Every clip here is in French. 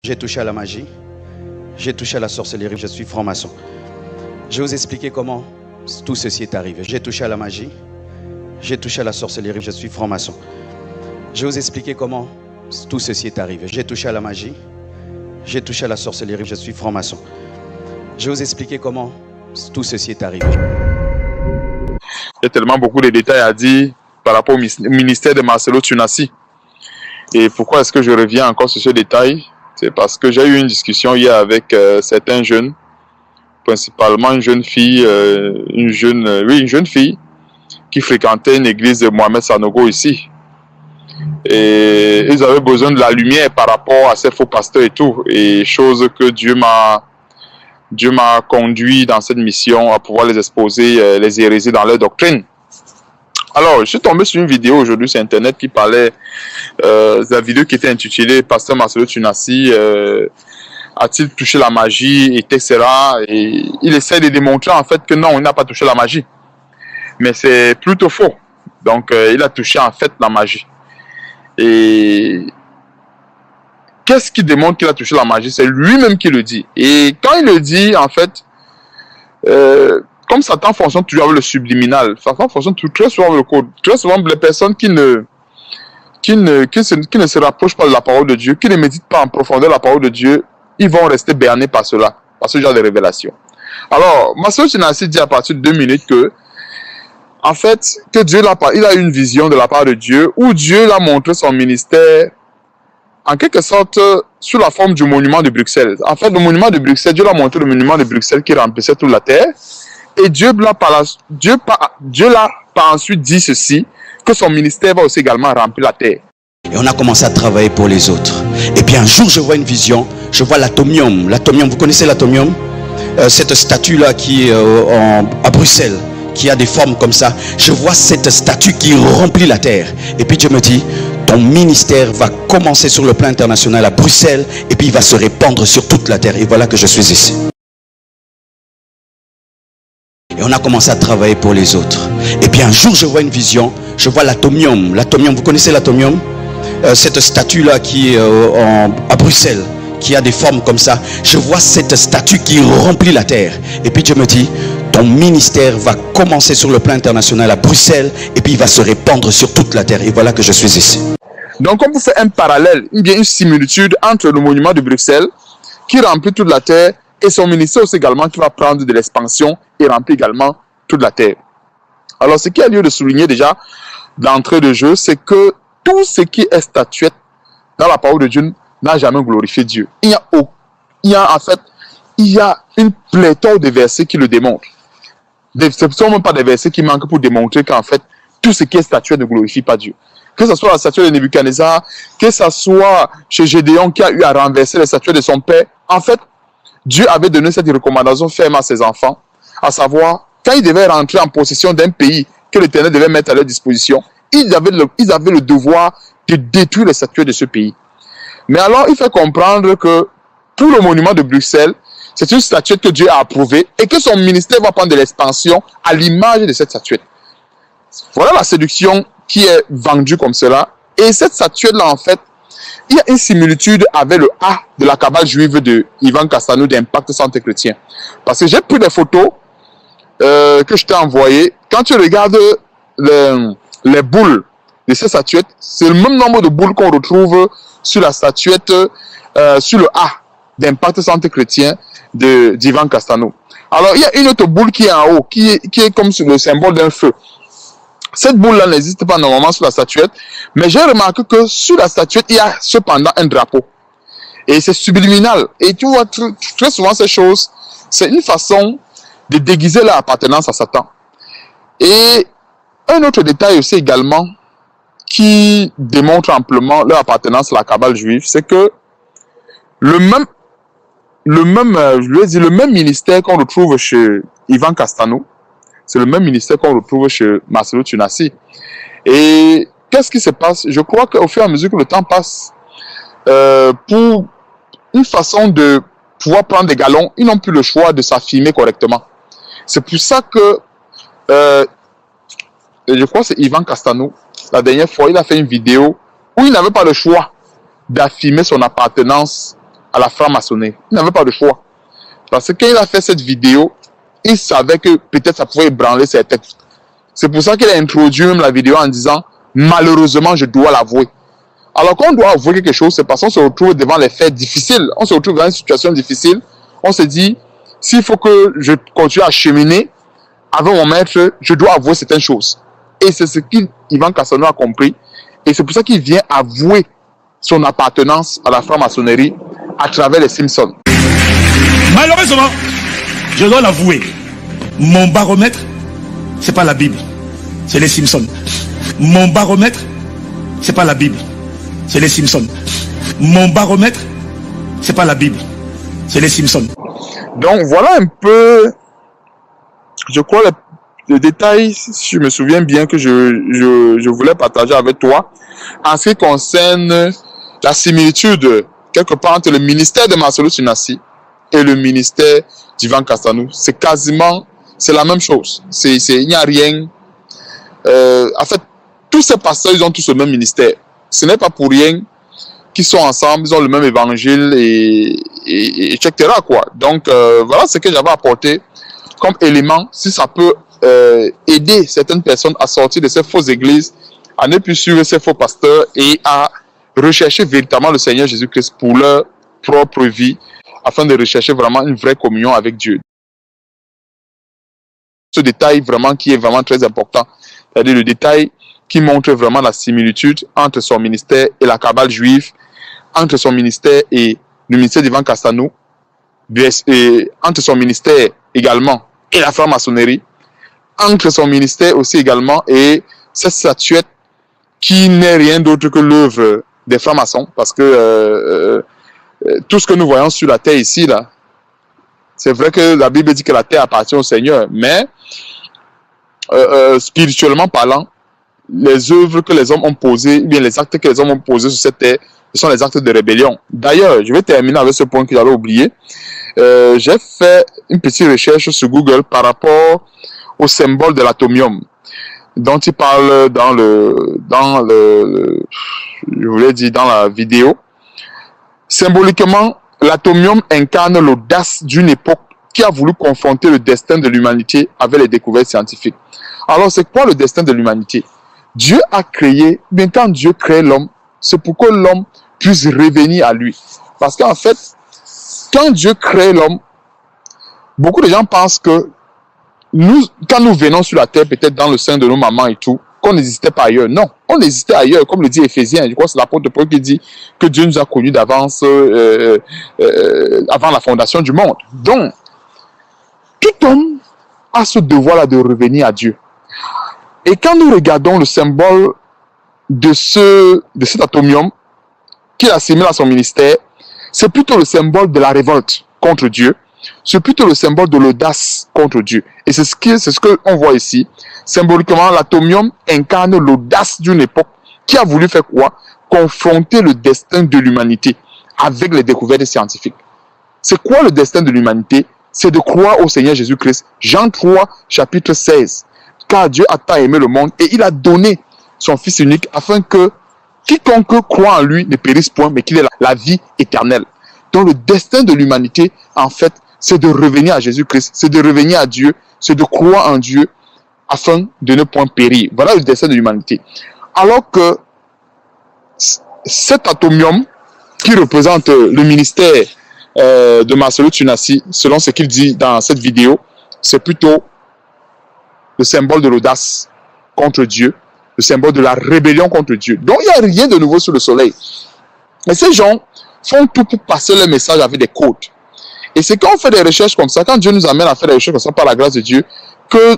J'ai touché à la magie, j'ai touché à la sorcellerie, je suis franc-maçon. Je vais vous expliquer comment tout ceci est arrivé. J'ai touché à la magie, j'ai touché à la sorcellerie, je suis franc-maçon. Je vais vous expliquer comment tout ceci est arrivé. J'ai touché à la magie, j'ai touché à la sorcellerie, je suis franc-maçon. Je vais vous expliquer comment tout ceci est arrivé. Il y a tellement beaucoup de détails à dire par rapport au ministère de Marcelo Tunasi. Et pourquoi est-ce que je reviens encore sur ce détail? C'est parce que j'ai eu une discussion hier avec certains jeunes, principalement une jeune fille, une jeune fille qui fréquentait une église de Mohamed Sanogo ici. Et ils avaient besoin de la lumière par rapport à ces faux pasteurs et tout. Et chose que Dieu m'a conduit dans cette mission à pouvoir les exposer, les hérésies dans leur doctrine. Alors, je suis tombé sur une vidéo aujourd'hui sur Internet qui parlait, la vidéo qui était intitulée « Pasteur Marcelo Tunasi a-t-il touché la magie ?» etc. Et il essaie de démontrer en fait que non, il n'a pas touché la magie. Mais c'est plutôt faux. Donc, il a touché en fait la magie. Et qu'est-ce qui démontre qu'il a touché la magie? C'est lui-même qui le dit. Et quand il le dit, en fait, comme Satan fonctionne toujours avec le subliminal, Satan fonctionne très souvent avec le code. Très souvent, les personnes qui ne se rapprochent pas de la parole de Dieu, qui ne méditent pas en profondeur la parole de Dieu, ils vont rester bernés par cela, par ce genre de révélation. Alors, Marcelo Tunasi dit à partir de 2 minutes que, en fait, que Dieu il a eu une vision de la part de Dieu, où Dieu l'a montré son ministère, en quelque sorte, sous la forme du monument de Bruxelles. En fait, le monument de Bruxelles, Dieu l'a montré le monument de Bruxelles qui remplissait toute la terre. Et Dieu l'a par ensuite dit ceci, que son ministère va aussi également remplir la terre. Et on a commencé à travailler pour les autres. Et puis un jour, je vois une vision, je vois l'atomium. L'atomium, vous connaissez l'atomium? Cette statue-là qui est à Bruxelles, qui a des formes comme ça. Je vois cette statue qui remplit la terre. Et puis Dieu me dit, ton ministère va commencer sur le plan international à Bruxelles, et puis il va se répandre sur toute la terre. Et voilà que je suis ici. Et on a commencé à travailler pour les autres. Et puis un jour, je vois une vision, je vois l'atomium. L'atomium, vous connaissez l'atomium? Cette statue-là qui est à Bruxelles, qui a des formes comme ça. Je vois cette statue qui remplit la terre. Et puis Dieu me dit, ton ministère va commencer sur le plan international à Bruxelles, et puis il va se répandre sur toute la terre. Et voilà que je suis ici. Donc, on peut faire un parallèle, une similitude entre le monument de Bruxelles, qui remplit toute la terre, et son ministère aussi également qui va prendre de l'expansion et remplir également toute la terre. Alors, ce qui a lieu de souligner déjà d'entrée de jeu, c'est que tout ce qui est statuette dans la parole de Dieu n'a jamais glorifié Dieu. Il y a une pléthore de versets qui le démontrent. Ce ne sont même pas des versets qui manquent pour démontrer qu'en fait, tout ce qui est statuette ne glorifie pas Dieu. Que ce soit la statue de Nebuchadnezzar, que ce soit chez Gédéon qui a eu à renverser la statue de son père, en fait, Dieu avait donné cette recommandation ferme à ses enfants, à savoir, quand ils devaient rentrer en possession d'un pays que l'Éternel devait mettre à leur disposition, ils avaient le devoir de détruire les statues de ce pays. Mais alors, il fait comprendre que pour le monument de Bruxelles, c'est une statuette que Dieu a approuvée et que son ministère va prendre de l'expansion à l'image de cette statuette. Voilà la séduction qui est vendue comme cela. Et cette statuette-là, en fait, il y a une similitude avec le A de la cabale juive de Ivan Castano d'Impact Centre Chrétien. Parce que j'ai pris des photos que je t'ai envoyées. Quand tu regardes les boules de ces statuettes, c'est le même nombre de boules qu'on retrouve sur la statuette, sur le A d'Impact Centre Chrétien d'Ivan Castano. Alors, il y a une autre boule qui est en haut, qui est comme sur le symbole d'un feu. Cette boule-là n'existe pas normalement sur la statuette, mais j'ai remarqué que sur la statuette, il y a cependant un drapeau. Et c'est subliminal. Et tu vois, très souvent, ces choses, c'est une façon de déguiser leur appartenance à Satan. Et un autre détail aussi également, qui démontre amplement leur appartenance à la cabale juive, c'est que le même ministère qu'on retrouve chez Ivan Castano, c'est le même ministère qu'on retrouve chez Marcelo Tunasi. Et qu'est-ce qui se passe? Je crois qu'au fur et à mesure que le temps passe, pour une façon de pouvoir prendre des galons, ils n'ont plus le choix de s'affirmer correctement. C'est pour ça que, je crois que c'est Ivan Castano, la dernière fois, il a fait une vidéo où il n'avait pas le choix d'affirmer son appartenance à la franc-maçonnerie. Il n'avait pas de choix. Parce que quand il a fait cette vidéo, il savait que peut-être ça pouvait ébranler ses têtes. C'est pour ça qu'il a introduit même la vidéo en disant « Malheureusement, je dois l'avouer ». Alors quand on doit avouer quelque chose, c'est parce qu'on se retrouve devant les faits difficiles. On se retrouve dans une situation difficile. On se dit « S'il faut que je continue à cheminer avec mon maître, je dois avouer certaines choses ». Et c'est ce qu'Ivan Cassano a compris. Et c'est pour ça qu'il vient avouer son appartenance à la franc-maçonnerie à travers les Simpsons. Malheureusement, je dois l'avouer, mon baromètre, c'est pas la Bible, c'est les Simpsons. Mon baromètre, c'est pas la Bible, c'est les Simpsons. Mon baromètre, c'est pas la Bible, c'est les Simpsons. Donc voilà un peu, je crois, le détail, si je me souviens bien, que je voulais partager avec toi en ce qui concerne la similitude quelque part entre le ministère de Marcellus Sunassi et le ministère d'Ivan Cassano. C'est quasiment, c'est la même chose. Il n'y a rien. En fait, tous ces pasteurs, ils ont tous le même ministère. Ce n'est pas pour rien qu'ils sont ensemble, ils ont le même évangile, etc. quoi. Donc, voilà ce que j'avais apporté comme élément. Si ça peut aider certaines personnes à sortir de ces fausses églises, à ne plus suivre ces faux pasteurs et à rechercher véritablement le Seigneur Jésus-Christ pour leur propre vie, afin de rechercher vraiment une vraie communion avec Dieu. Ce détail vraiment qui est vraiment très important, c'est-à-dire le détail qui montre vraiment la similitude entre son ministère et la cabale juive, entre son ministère et le ministère d'Ivan Cassano, et entre son ministère également et la franc-maçonnerie, entre son ministère aussi également et cette statuette qui n'est rien d'autre que l'œuvre des francs-maçons, parce que tout ce que nous voyons sur la terre ici, là, c'est vrai que la Bible dit que la terre appartient au Seigneur, mais spirituellement parlant, les œuvres que les hommes ont posées, bien les actes que les hommes ont posés sur cette terre, ce sont les actes de rébellion. D'ailleurs, je vais terminer avec ce point que j'avais oublié. J'ai fait une petite recherche sur Google par rapport au symbole de l'atomium, dont il parle dans je voulais dire dans la vidéo. Symboliquement, l'atomium incarne l'audace d'une époque qui a voulu confronter le destin de l'humanité avec les découvertes scientifiques. Alors, c'est quoi le destin de l'humanité? Dieu a créé, bien quand Dieu crée l'homme, c'est pour que l'homme puisse revenir à lui. Parce qu'en fait, quand Dieu crée l'homme, beaucoup de gens pensent que nous, quand nous venons sur la terre, peut-être dans le sein de nos mamans et tout, qu'on n'existait pas ailleurs. Non, on existait ailleurs, comme le dit Éphésiens. Je crois que c'est l'apôtre Paul qui dit que Dieu nous a connus d'avance, avant la fondation du monde. Donc, tout homme a ce devoir-là de revenir à Dieu. Et quand nous regardons le symbole de cet atomium qu'il assimile à son ministère, c'est plutôt le symbole de la révolte contre Dieu. C'est plutôt le symbole de l'audace contre Dieu. Et c'est ce qu'on voit ici. Symboliquement, l'atomium incarne l'audace d'une époque qui a voulu faire quoi? Confronter le destin de l'humanité avec les découvertes scientifiques. C'est quoi le destin de l'humanité? C'est de croire au Seigneur Jésus-Christ. Jean 3, chapitre 16. Car Dieu a tant aimé le monde et il a donné son Fils unique afin que quiconque croit en lui ne périsse point, mais qu'il ait la vie éternelle. Donc le destin de l'humanité, en fait, c'est de revenir à Jésus-Christ, c'est de revenir à Dieu, c'est de croire en Dieu afin de ne point périr. Voilà le destin de l'humanité. Alors que cet atomium qui représente le ministère de Marcellus Sunassi, selon ce qu'il dit dans cette vidéo, c'est plutôt le symbole de l'audace contre Dieu, le symbole de la rébellion contre Dieu. Donc il n'y a rien de nouveau sous le soleil. Et ces gens font tout pour passer le message avec des codes. Et c'est quand on fait des recherches comme ça, quand Dieu nous amène à faire des recherches comme ça par la grâce de Dieu, que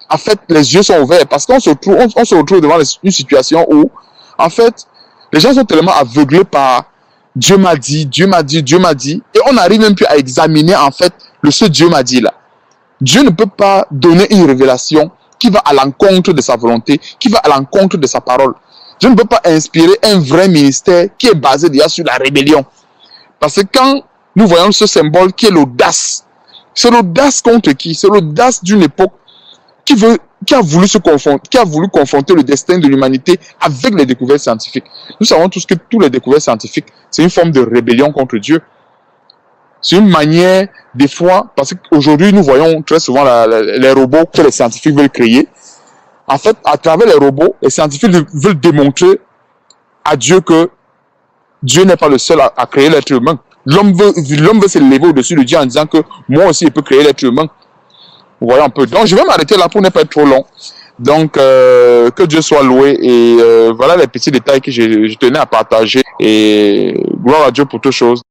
en fait les yeux sont ouverts, parce qu'on se retrouve devant une situation où en fait les gens sont tellement aveuglés par Dieu m'a dit, Dieu m'a dit, Dieu m'a dit, et on n'arrive même plus à examiner en fait ce Dieu m'a dit là. Dieu ne peut pas donner une révélation qui va à l'encontre de sa volonté, qui va à l'encontre de sa parole. Dieu ne peut pas inspirer un vrai ministère qui est basé déjà sur la rébellion. Parce que quand nous voyons ce symbole qui est l'audace, c'est l'audace contre qui? C'est l'audace d'une époque qui a voulu confronter le destin de l'humanité avec les découvertes scientifiques. Nous savons tous que toutes les découvertes scientifiques, c'est une forme de rébellion contre Dieu. C'est une manière, des fois, parce qu'aujourd'hui, nous voyons très souvent les robots que les scientifiques veulent créer. En fait, à travers les robots, les scientifiques veulent démontrer à Dieu que Dieu n'est pas le seul à créer l'être humain. L'homme veut s'élever au-dessus de Dieu en disant que moi aussi, il peut créer l'être humain. Vous voyez un peu. Donc, je vais m'arrêter là pour ne pas être trop long. Donc, que Dieu soit loué. Et voilà les petits détails que je tenais à partager. Et gloire à Dieu pour toutes choses.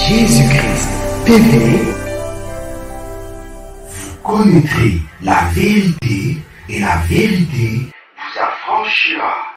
Jésus-Christ TV, vous connaîtrez la vérité et la vérité vous affranchira.